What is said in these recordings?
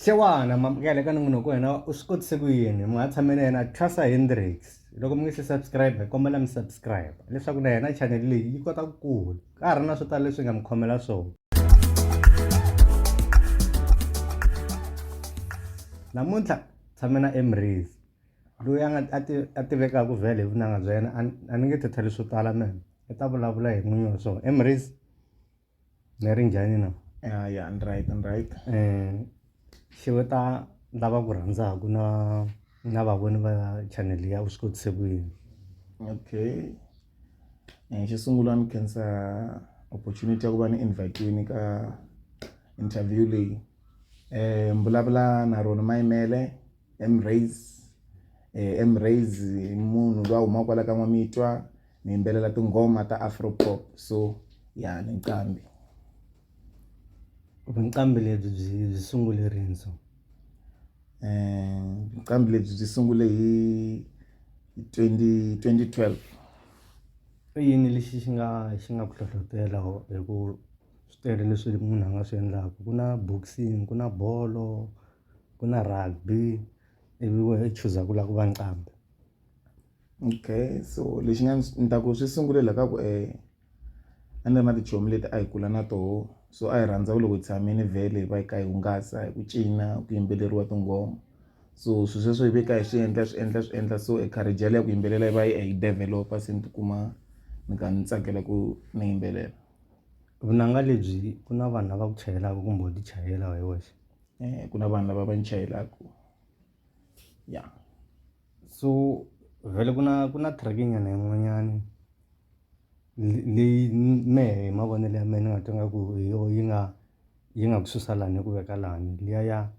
Xewani mamukela ka nongonoko wa hina Uswikotisekuyini mi nga tshame na yena Thwasa Hendricks loko mi nge se subscribe hi kombela mi subscribe leswaku na yena channel leyi yi kota ku kula ka ha ri na swo tala leswi nga mi khomela swona. Namuntlha tshame na Emraise loyi a tivekaka vhele hi vunanga bya yena a ni nge tithali swo tala mina i ta vulavula hi n'winyi wa swona. Emraise mi ri njhani na? Yeah, I'm right. Xeweta lava ku rhandzaka na vavoni va channel ya Uswikotisekuyini. Okay. Xo sungula ni khensa opportunity ya ku va ni invite-wini ka interview leyi. Mbvulavula na rona Mayimele Emraise. Emraise munhu loyi a humaka kwala ka N'wamitwa ni yimbelela tinghoma ta Afro pop, so ya ni nqambi. Vuqambi lebyi byi sungule rini so? Vuqambi lebyi byi sungule hi 2012. I yini lexi xi nga ku hlohlotela hi ku swi tele leswi munhu a nga swi endlaka? Ku na boxing, ku na bolo, ku na rugby, ivi wehe chuza ku lava ku va nqambi. Okay, so lexi ni ta ku swi sungule la ka ku a ni ri na tichomi leti a hi kula na toho, so a hi rhandza ku loko hi tshamini vhele hi va hi kha hi hungasa hi ku cina, ku yimbeleriwa tinghoma. So swilo sweswo hi ve ka hi swi endla so encourage ya ku yimbelela hi va hi develop-a se ni tikuma ni kha ni tsakela ku ni yimbelela. Vunanga lebyi ku na vanhu lava ku chayelaka kumbe u ti chayela hi wexe? Ku na vanhu lava va ni chayelaka. Yeah. So vhele ku na track nyana yin'wanyani leyi mehe hi mavonelo ya mehe ni nga twa nga ku hi yo yi nga ku susa lani ku veka lani, liya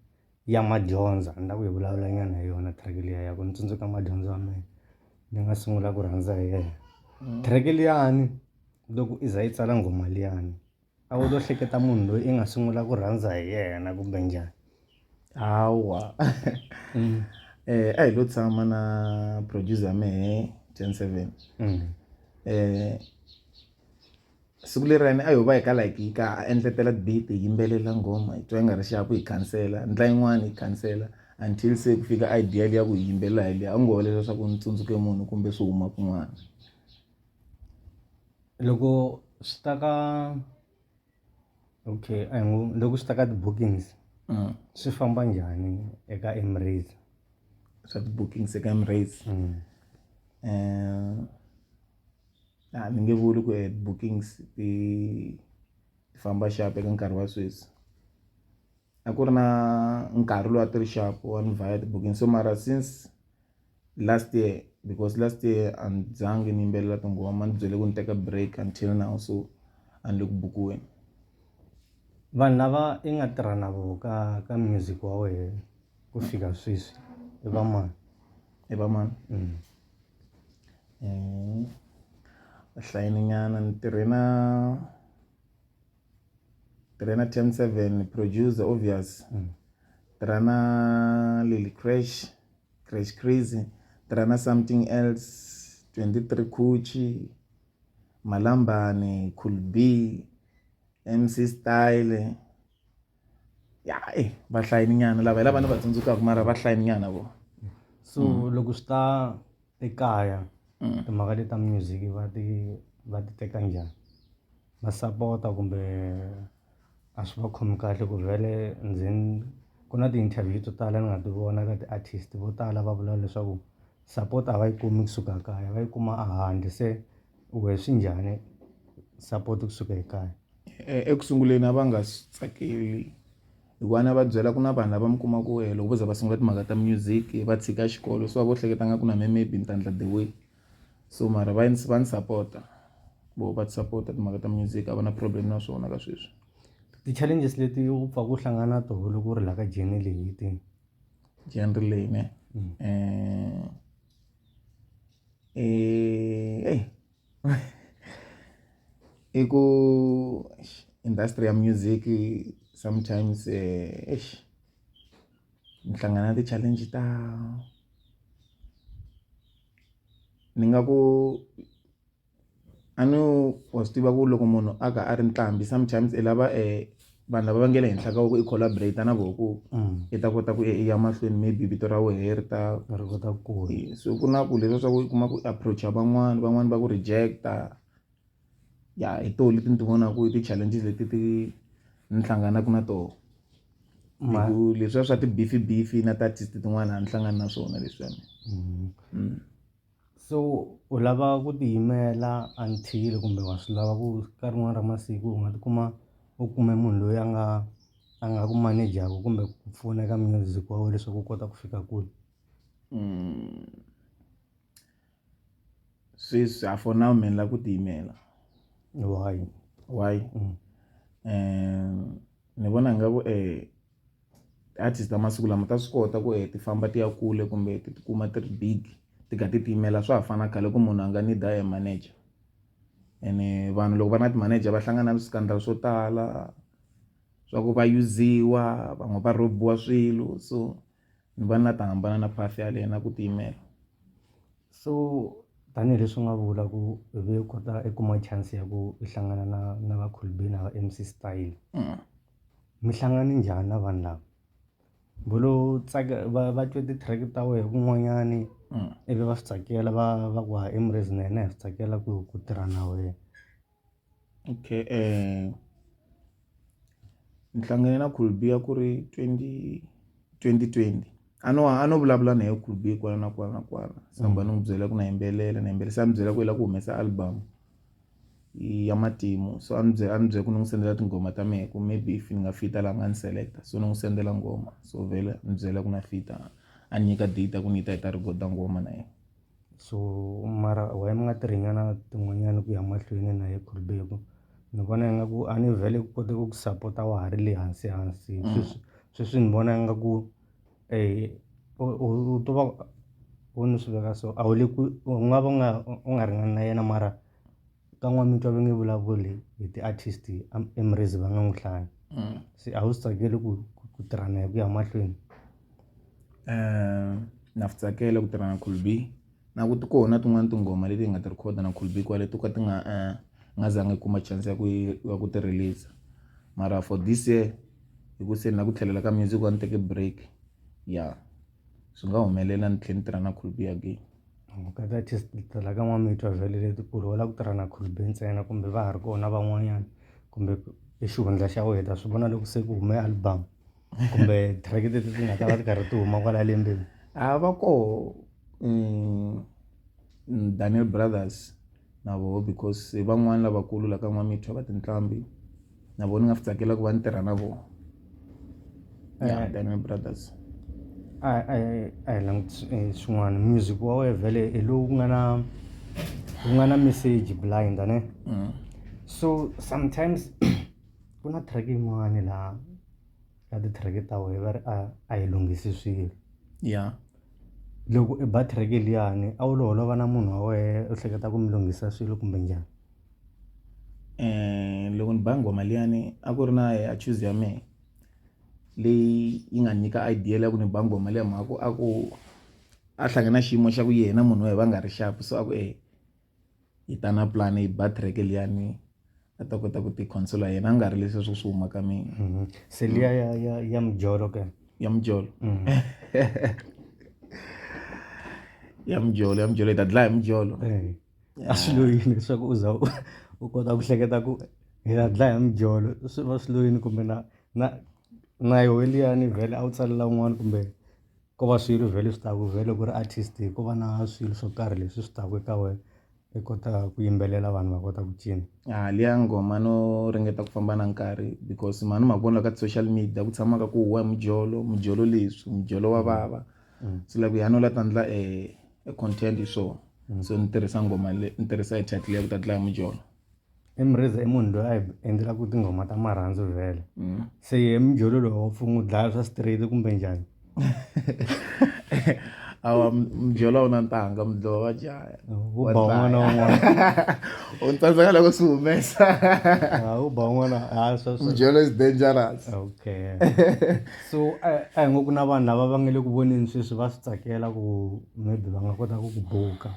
ya madyondza ni lava ku hi vulavula nyana hi yona track liya ya ku ni tsundzuka madyondza ya mehe ni nga sungula ku rhandza hi yena. Track liyani loko i za yi tsala nghoma liyani a wu lo hleketa munhu loyi i nga sungula ku rhandza hi yena kumbe njhani? Hawa. A hi lo tshama na producer mehe 10-7. Siku leri a yo va hi ka like hi ka a endletela beat hi yimbelela nghoma hi twa yi nga ri xapu hi khansela, ndla yin'wana hi khansela until se ku fika idea liya ku hi yimbelela hi liya a ngo leswaku ni tsundzuke munhu kumbe swi huma kun'wana. Loko swi ta ka okay loko swi ta ka ti-bookings swi famba njhani eka Emraise? Swa ti-bookings eka Emraise. Ni nge vuli ku bookings ti famba sharp eka nkarhi wa sweswi. A ku ri na nkarhi lowu a ti ri sharp wa ni vhaya ti-bookings, so mara since last year, because last year a ni zangi ni yimbelela tinghoma ni byele ku ni teka break until now, so a ni le ku bukiweni. Vanhu lava i nga tirha na vo ka music wa wehe ku fika sweswi i va mani? I va mani? Hlayini nyana ni tirhe na 10-7 producer obvious. Tirha na Lily Crash Crazy, tirha na Something Else, 23 Kuchi, Malambane, Cool B, MC Style. Ya va hlayini nyana lava hi lava ni va tsundzukaka mara va hlayini nyana vo. So loko swi ta ekaya timhaka leti ta music va ti teka njhani? Va sapota kumbe a swi va khomi kahle ku vhele ndzeni ku na ti-interview to tala ni nga ti vona ka ti-artist vo tala va vula leswaku support a va yi kumi kusuka kaya, va yi kuma a handle. Se wehe swi njhani support kusuka ekaya? Eku sunguleni a va nga swi tsakeli hikuva na va byela ku na vanhu lava mi kuma ku loko vo za va sungula timhaka ta music va tshika xikolo, so va vo hleketa nga ku na maybe ni ta endla the way. So mara va ni sapota vo va ti sapota timhaka ta music, a va na problem na swona ka sweswi. Ti-challenges leti u pfa ku hlangana na toho loko u ri la ka journey leyi hi tini? Genre leyi ne i ku industry ya music sometimes ni hlangana na ti-challenge ta ni nga ku a ni wa swi tiva ku loko munhu a ka a ri nqambi sometimes i lava vanhu lava va nge le henhla ka ku i collaborate na vona ku i ta kota ku ya mahlweni maybe vito ra wena ri ta kota ku kula. so ku na ku leswi swa ku i kuma ku approacha van'wani va ku rejecta ya hi toho leti ni ti vonaku i ti-challenges leti ni hlanganaka na toho hi ku leswiya swa ti-beefy na ti-artist tin'wana a ni hlangani na swona leswiyani. So u lava ku tiyimela until kumbe wa swi lava ku ka rin'wana ra masiku u nga tikuma u kume munhu loyi a nga ku manejaku kumbe ku pfuna eka music wa wena leswaku u kota ku fika kule? Sweswi for now me ni lava ku tiyimela. Why? Ni vona ingaku artist ta masiku lama ta swi kota ku ti famba ti ya kule kumbe ti kuma ti ri big ti kha ti tiyimela swa ha fana khale ku munhu a nga need manager ene vanhu loko va na ti-manager va hlangana na swikandla swo tala swa ku va yuziwa van'we va robiwa swilo so ni va na ta hambana na path yaleyo na ku tiyimela. So tanihileswi u nga vula ku i ve kota i kuma chance ya ku i hlangana na va Colby na va MC Style, mi hlangane njhani na vanhu lava? Volo va twe ti-track ta wena kun'wanyani ivi va swi tsakela va ku ha Emraise na yena hi swi tsakela ku tirha na wena? Okay, ni hlangane na Colby ya ku ri 2020 a no vulavula na ye Colby kwala na kwala samba ni n'wi byela ku na yimbelela se a ni byela ku i lava ku humesa album ya matimu so a ni byela ku ni n'wi sendela tinghoma ta mehe ku maybe if ni nga fita laha nga ni selecta so ni n'wi sendela ngoma so vhele ni byela ku na fita a nyika data ku ni ta yi ta rikoda ngoma na yena. So mara why mi nga tirhinyana tin'wanyana ku ya mahlweni na ye Colby? Ni vona ingaku a ni vhele ku kote ku support-a wa ha ri le hansi sweswi ni vona ingaku u to va u ni swi veka so a wu le ku u nga va u nga ringani na yena mara ka n'wamitwa va nge vulavuli hi ti-artist Emraise va nga n'wi hlaya se a wu swi tsakeli ku tirha na ye ku ya mahlweni? Na swi tsakela ku tirha na Colby na ku ti kona tin'wana tinghoma leti hi nga ti rikhoda na Colby kwale to ka ti nga zangi kuma chance ya ku ti release mara for this year hi ku se na ku tlhelela ka music wa ni teke break swi nga humelela ni tlhe ni tirha na Colby again. Ka ti-artist tala ka n'wamitwa vhele letikulu va lava ku tirha na Colby ntsena kumbe va ha ri kona van'wanyana kumbe i xihundla xa wena swi vona loko se ku hume album kumbe track leti ti nga ta va ti karhi ti huma kwala lembeni? Va koho Daniel Brothers na voho because van'wani lavakulu la ka n'wamitwa va tinqambi na vona ni nga swi tsakela ku va ni tirha na vona Daniel Brothers. A hi languti swin'wana music wa wena vhele hi lowu ku nga na message blind ne? So sometimes ku na track yin'wani laha ka ti-track ta wena va ri a hi lunghisi swilo loko i ba track liyani a wu lo holova na munhu wa wena u hleketa ku mi lunghisa swilo kumbe njhani? Loko ni ba nghoma liyani a ku ri na a choose ya mehe leyi yi nga nyika idea ya ku ni ba nghoma liya mhaka a hlangana xiyimo xa ku yena munhu wa yena va nga ri sharp so a ku hi ta na plan hi ba track liyani a ta kota ku ti consola yena a nga ri leswi swi huma ka mina. Se liya ya mujolo ke? Ya mujolo ya mujolo hi ta dlaya mujolo. A swi lo yini leswaku u za u kota ku hleketa ku hi ta dlaya mujolo swi va swi lo yini kumbe na yoho liyani vhele a wu tsalela un'wana kumbe ko va swilo vhele swi taku vhele ku ri artist ko va na swilo swo karhi leswi swi taku eka wena i kota ku yimbelela vanhu va kota ku cina? Liya nghoma no ringeta ku famba na nkarhi because mani ma vona ka ti-social media ku tshamaka ku huwa mujolo leswi mujolo wa vava so like ya no la tandla content so ni tirhisa ngoma ni tirhisa title ya ku ta dlaya mujolo. Emraise i munhu loyi a hi endlelaku tinghoma ta marhandzu vhele se hi mujolo lowu wa pfunga u dlaya swa straight kumbe njhani? Awa mujolo wu na ntanga mudlovo wa jaya wu ba un'wana na un'wana u ni tsandzeka loko swi humesa wu ba un'wana mujolo is dangerous. Okay. So a hi ngo ku na vanhu lava va nga le ku voneni sweswi va swi tsakela ku maybe va nga kota ku buka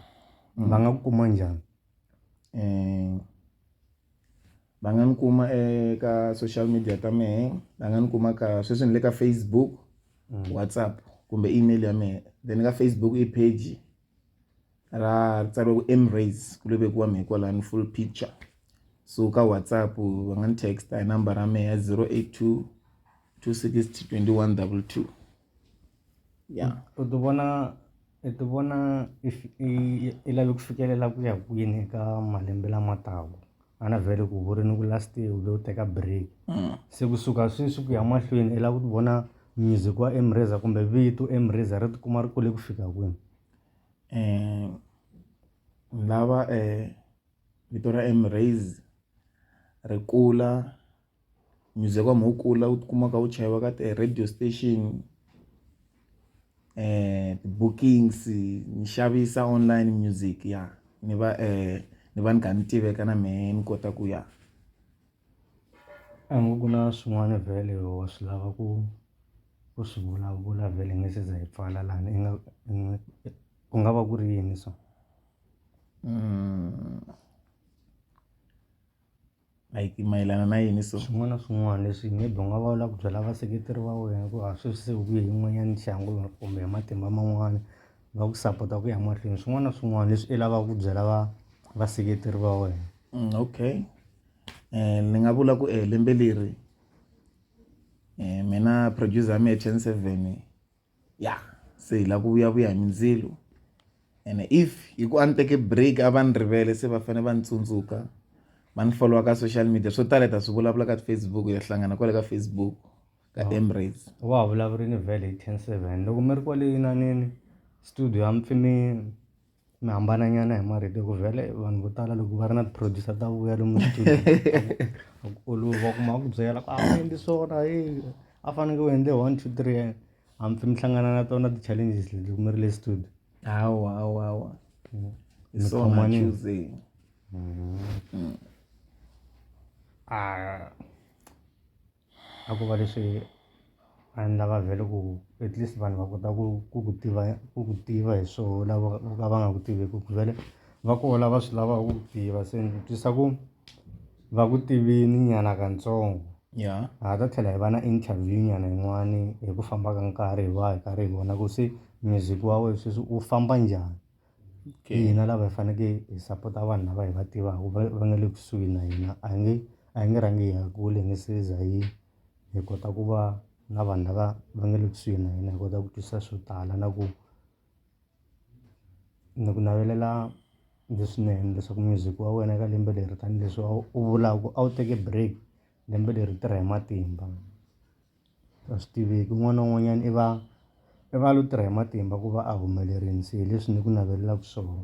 va nga ku kuma njhani? va nga ni kuma eka social media ta mehe, va nga ni kuma ka sweswi ni le ka Facebook, WhatsApp kumbe email ya mehe. Then ka Facebook i page ra tsariwa ku Emraise, ku lo vekiwa mehe kwalani full picture. So ka WhatsApp va nga ni text hi number ra mehe ya 082 260 2122. Yeah. u ti vona if i lave ku fikelela ku ya kwini eka malembe lama taku a na vhele ku vurini ku last year u lo teka break se kusuka sweswi ku ya mahlweni i lava ku vona music wa Emraise kumbe vito Emraise ri tikuma ri kule ku fika kwini? Ni lava vito ra Emraise ri kula, music wa wu kula wu tikuma ka wu chayiwa ka ti-radio station, bookings, ni xavisa online music ya ni va ni kha ni tiveka na mehe ni kota ku ya. A ngo ku na swin'wana vhele wa swi lava ku swi vulavula vhele nge se za hi pfala lani ku nga va ku ri yini so? Like mayelana na yini so? Swin'wana na swin'wana leswi maybe u nga va u lava ku byela vaseketeri va wena ku sweswi se u vuye hi yin'wanyana xangu kumbe hi matimba man'wana va ku sapota ku ya mahlweni, swin'wana na swin'wana leswi i lavaka ku byela vaseketeri va wena. Okay, ni nga vula ku lembe leri mina producer ya mehe 107 ya se hi lava ku vuya hi mindzilo, and if hi ku a ni teke break a va ni rivele se va fanele va ni tsundzuka va ni follow ka social media swo tala ta swi vulavula ka Facebook, ya hlangana kwale ka Facebook ka Emraise. Wa vulavurini vhele hi 107 loko mi ri kwale inanini studio a mi pfi mi hambananyana hi marito ku vhele vanhu vo tala loko va ri na ti-producer ta vuya lomu studio a ku olova ku ma ku byela ku a endli swona a faneke u endle 1 2 3 a mi pfi mi hlangana na tona ti-challenges leti loko mi ri le studio. Hawa hi swona choosing. A ku va leswi a ni lava vhele ku at least vanhu va kota ku tiva hi swoho lava va nga ku tiveki ku vhele va koho lava swi lavaka ku tiva, se ni twisa ku va ku tivini nyana katsongo. Yeah. Ha ta tlhela hi va na interview nyana yin'wani hi ku famba ka nkarhi hi va hi karhi hi vona ku se music wa wena sweswi u famba njhani. Hina lava hi faneke hi sapota vanhu lava hi va tivaka va nga le kusuhi na hina, a hi nge rangi hi ya kule hi nge se za hi kota ku va na vanhu lava va nga le kusuhi na hina hi kota ku twisisa swo tala na ku navelela leswinene leswaku music wa wena eka lembe leri tanihileswi u vulaka ku a wu teke break lembe leri tirha hi matimba. A swi tiveki un'wana na un'wanyana i va lo tirha hi matimba ku va a humelerile, se hi leswi ni ku navelelaku swona.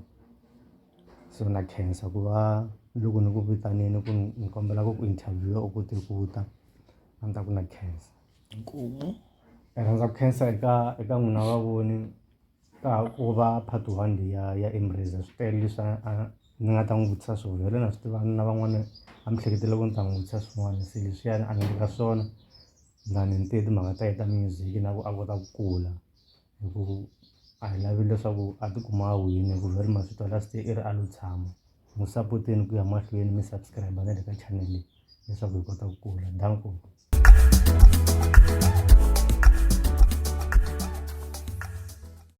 So na khensa ku va loko ni ku vitanini ku ni kombela ku interview u kote ku ta a ni ta ku na khensa. Inkomu. Ni rhandza ku khensa eka n'wina vavoni ku va part 1 leyi ya Emraise. Swi tele leswi ni nga ta n'wi vutisa swona vhele na swi tiva na van'wana a mi hleketela ku ni ta n'wi vutisa swin'wana, se leswiyani a ni le ka swona ni te timhaka ta heta music na ku a kota ku kula hi ku a hi lavi leswaku a tikuma a wine hi ku vhele mavito last year i ri a lo tshama. N'wi sapoteni ku ya mahlweni mi subscribe na le ka channel leyi leswaku hi kota ku kula. Danko.